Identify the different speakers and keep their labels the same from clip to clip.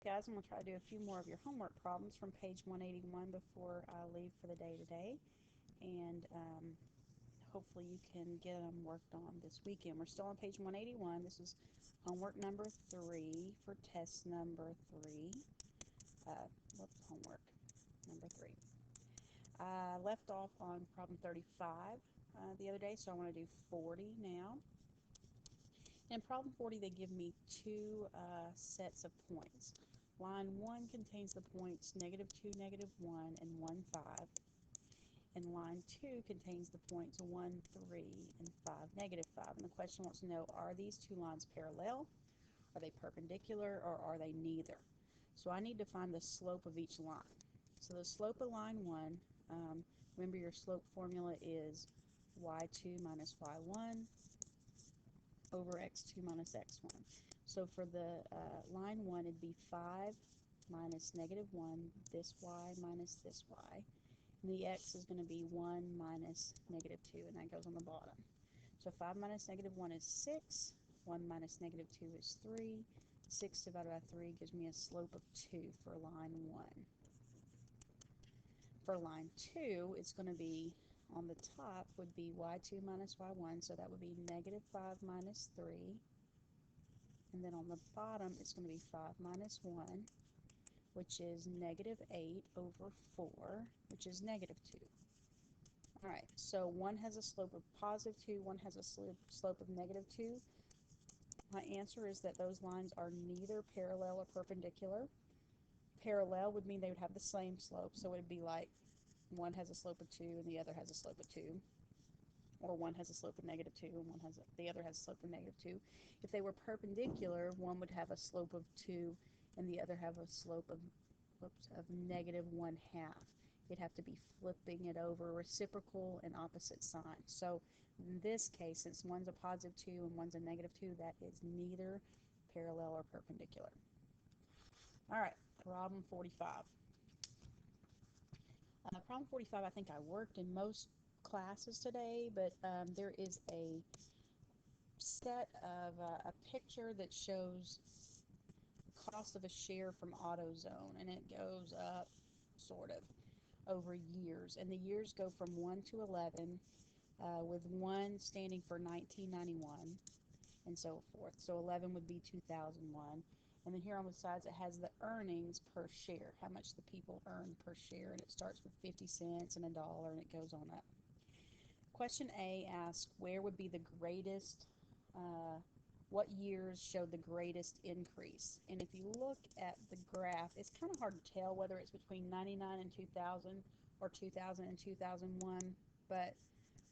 Speaker 1: Guys, I'm going to try to do a few more of your homework problems from page 181 before I leave for the day today. And hopefully you can get them worked on this weekend. We're still on page 181. This is homework number 3 for test number 3. Homework number 3. I left off on problem 35 the other day, so I want to do 40 now. In problem 40, they give me two sets of points. Line 1 contains the points -2, -1, and 1, 5. And line 2 contains the points 1, 3, and 5, -5. And the question wants to know, are these two lines parallel? Are they perpendicular, or are they neither? So I need to find the slope of each line. So the slope of line 1, remember your slope formula is y2 minus y1 over x2 minus x1. So for the line 1, it'd be 5 minus -1, this y minus this y. And the x is going to be 1 minus -2, and that goes on the bottom. So 5 minus -1 is 6, 1 minus -2 is 3. 6 divided by 3 gives me a slope of 2 for line 1. For line 2, it's going to be, on the top would be y2 minus y1, so that would be -5 minus 3. And then on the bottom, it's going to be 5 minus 1, which is -8 over 4, which is -2. All right, so one has a slope of +2, one has a slope of -2. My answer is that those lines are neither parallel or perpendicular. Parallel would mean they would have the same slope, so it would be like one has a slope of 2 and the other has a slope of 2. Or one has a slope of -2 and the other has a slope of -2. If they were perpendicular, one would have a slope of 2 and the other have a slope of -1/2. You'd have to be flipping it over, reciprocal and opposite signs. So in this case, since one's a +2 and one's a -2, that is neither parallel or perpendicular. All right, problem 45. Problem 45, I think I worked in most classes today, but there is a set of a picture that shows the cost of a share from AutoZone, and it goes up sort of over years, and the years go from 1 to 11, with 1 standing for 1991 and so forth. So 11 would be 2001. And then here on the sides, it has the earnings per share, how much the people earn per share, and it starts with 50 cents and $1, and it goes on up. Question A asks, where would be the greatest, what years showed the greatest increase? And if you look at the graph, it's kind of hard to tell whether it's between 99 and 2000 or 2000 and 2001, but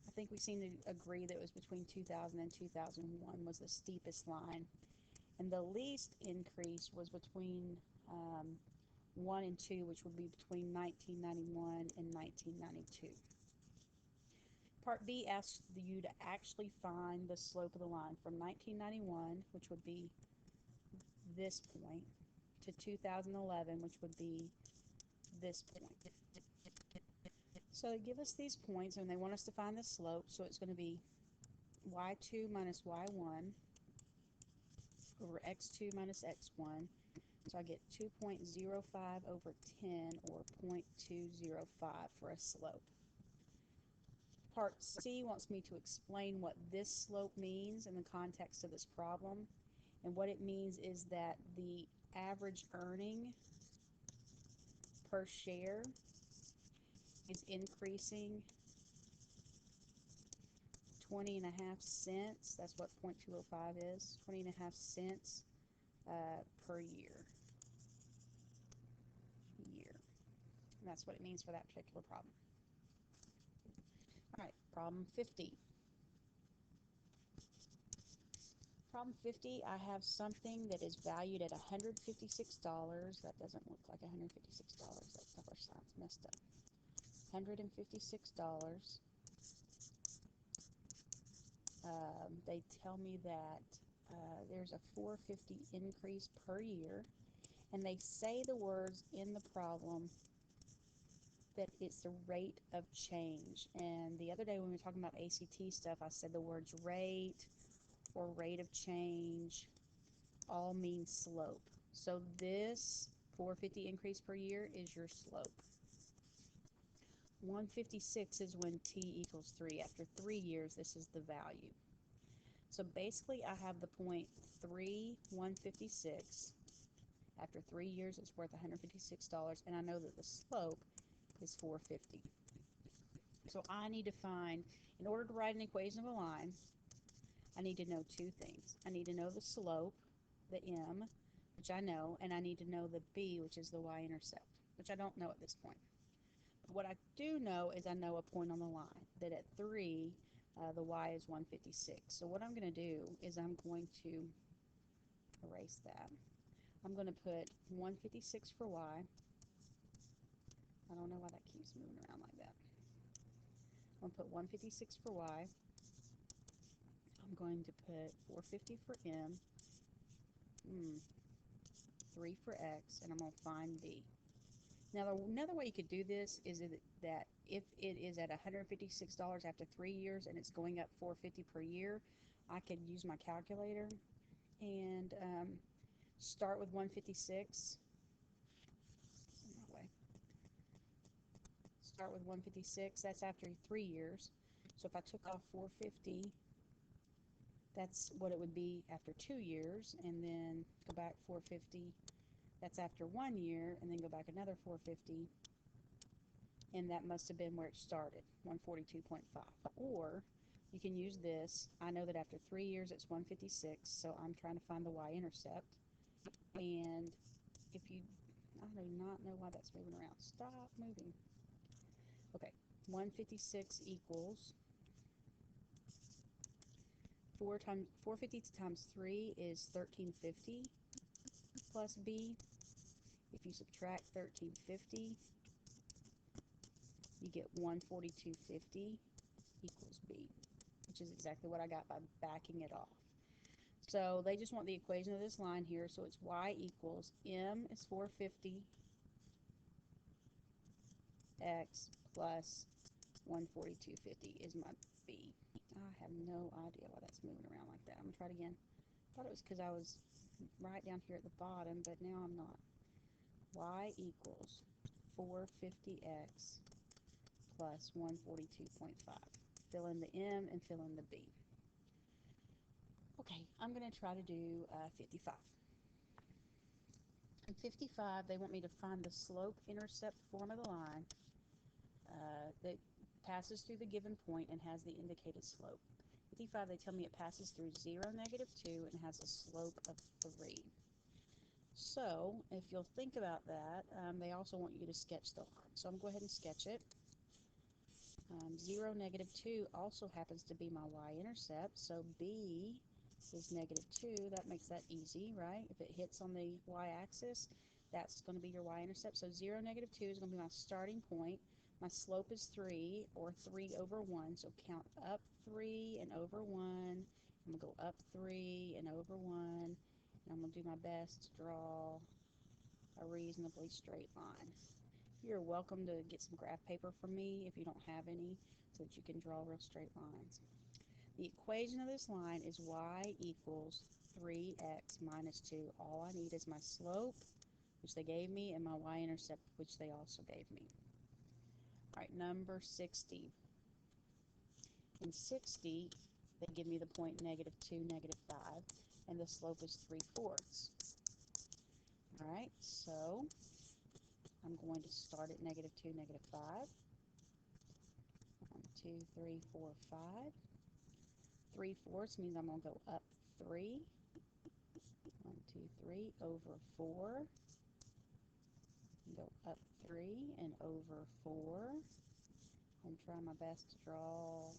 Speaker 1: I think we seem to agree that it was between 2000 and 2001 was the steepest line. And the least increase was between 1 and 2, which would be between 1991 and 1992. Part B asks you to actually find the slope of the line from 1991, which would be this point, to 2011, which would be this point. So they give us these points, and they want us to find the slope, so it's going to be y2 minus y1 over x2 minus x1. So I get 2.05 over 10, or 0.205 for a slope. Part C wants me to explain what this slope means in the context of this problem. And what it means is that the average earning per share is increasing 20.5 cents. That's what 0.205 is, 20.5 cents per year. And that's what it means for that particular problem. All right, problem 50. Problem 50, I have something that is valued at $156. That doesn't look like $156. That color sign's messed up. $156. They tell me that there's a $4.50 increase per year, and they say the words in the problem that it's the rate of change. And the other day when we were talking about ACT stuff, I said the words rate or rate of change all mean slope. So this 450 increase per year is your slope. 156 is when t equals 3. After 3 years, this is the value. So basically, I have the point 3, 156. After 3 years, it's worth $156, and I know that the slope is 450. So I need to find, in order to write an equation of a line, I need to know two things. I need to know the slope, the m, which I know, and I need to know the b, which is the y-intercept, which I don't know at this point. But what I do know is I know a point on the line, that at 3, the y is 156. So what I'm going to do is I'm going to erase that. I'm going to put 156 for y. I don't know why that keeps moving around like that. I'm going to put 156 for y. I'm going to put 450 for m, 3 for x, and I'm going to find b. Now, another way you could do this is that if it is at $156 after 3 years and it's going up 450 per year, I could use my calculator and start with 156. Start with 156. That's after 3 years. So if I took off 450, that's what it would be after 2 years, and then go back 450. That's after 1 year, and then go back another 450, and that must have been where it started, 142.5. Or you can use this. I know that after 3 years it's 156, so I'm trying to find the y-intercept. And if you, I do not know why that's moving around. Stop moving. Okay, 156 equals 450 times 3 is 1350 plus b. If you subtract 1350, you get 142.50 equals b, which is exactly what I got by backing it off. So they just want the equation of this line here, so it's y equals m is 450 x plus 142.50 is my b. I have no idea why that's moving around like that. I'm going to try it again. I thought it was because I was right down here at the bottom, but now I'm not. Y equals 450x plus 142.5. Fill in the m and fill in the b. Okay, I'm going to try to do 55. In 55, they want me to find the slope-intercept form of the line that passes through the given point and has the indicated slope. 55, they tell me it passes through 0, -2, and has a slope of 3. So, if you'll think about that, they also want you to sketch the line. So I'm going to go ahead and sketch it. 0, -2 also happens to be my y-intercept, so b is -2. That makes that easy, right? If it hits on the y-axis, that's going to be your y-intercept. So 0, -2 is going to be my starting point. My slope is 3, or 3 over 1, so count up 3 and over 1. I'm going to go up 3 and over 1, and I'm going to do my best to draw a reasonably straight line. You're welcome to get some graph paper from me if you don't have any, so that you can draw real straight lines. The equation of this line is y equals 3x minus 2. All I need is my slope, which they gave me, and my y-intercept, which they also gave me. All right, number 60. In 60, they give me the point -2, -5, and the slope is 3/4. All right, so I'm going to start at -2, -5. 1, 2, 3, 4, 5. 3/4 means I'm going to go up 3. 1, 2, 3 over 4. Go up 3 and over 4. I'm trying my best to draw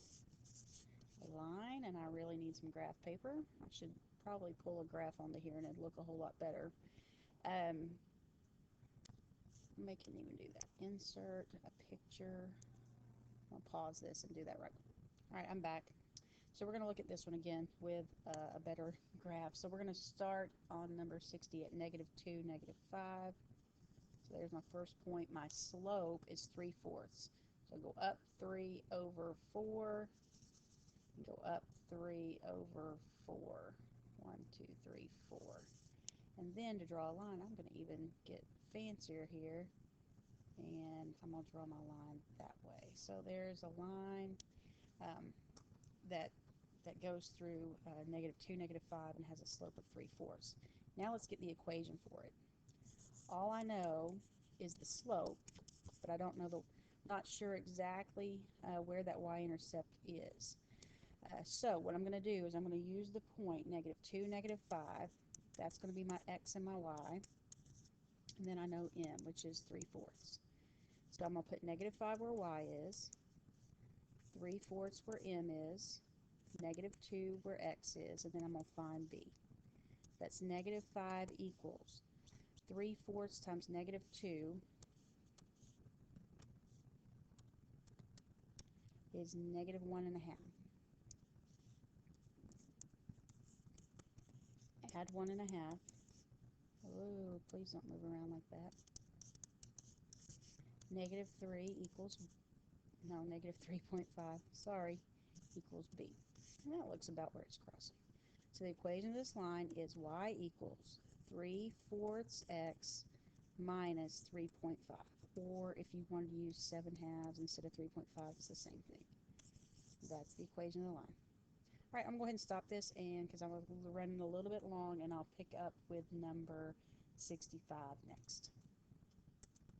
Speaker 1: a line, and I really need some graph paper. I should probably pull a graph onto here and it'd look a whole lot better. I can even do that. Insert a picture. I'll pause this and do that right. All right, I'm back. So we're going to look at this one again with a better graph. So we're going to start on number 60 at -2, -5. So there's my first point. My slope is 3/4. So go up 3 over 4. Go up 3 over 4. 1, 2, 3, 4. And then to draw a line, I'm going to even get fancier here, and I'm going to draw my line that way. So there's a line that goes through -2, -5, and has a slope of 3/4. Now let's get the equation for it. All I know is the slope, but I don't know not sure exactly where that y-intercept is. So what I'm going to do is I'm going to use the point -2, -5. That's going to be my x and my y. And then I know m, which is 3/4. So I'm going to put -5 where y is, 3/4 where m is, -2 where x is, and then I'm going to find b. That's -5 equals 3/4 times -2 is -1.5. Add 1.5. Oh, please don't move around like that. -3 equals, no, -3.5, sorry, equals b. And that looks about where it's crossing. So the equation of this line is y equals 3/4 x minus 3.5. Or if you wanted to use 7/2 instead of 3.5, it's the same thing. That's the equation of the line. All right, I'm going to go ahead and stop this, and because I'm running a little bit long, and I'll pick up with number 65 next.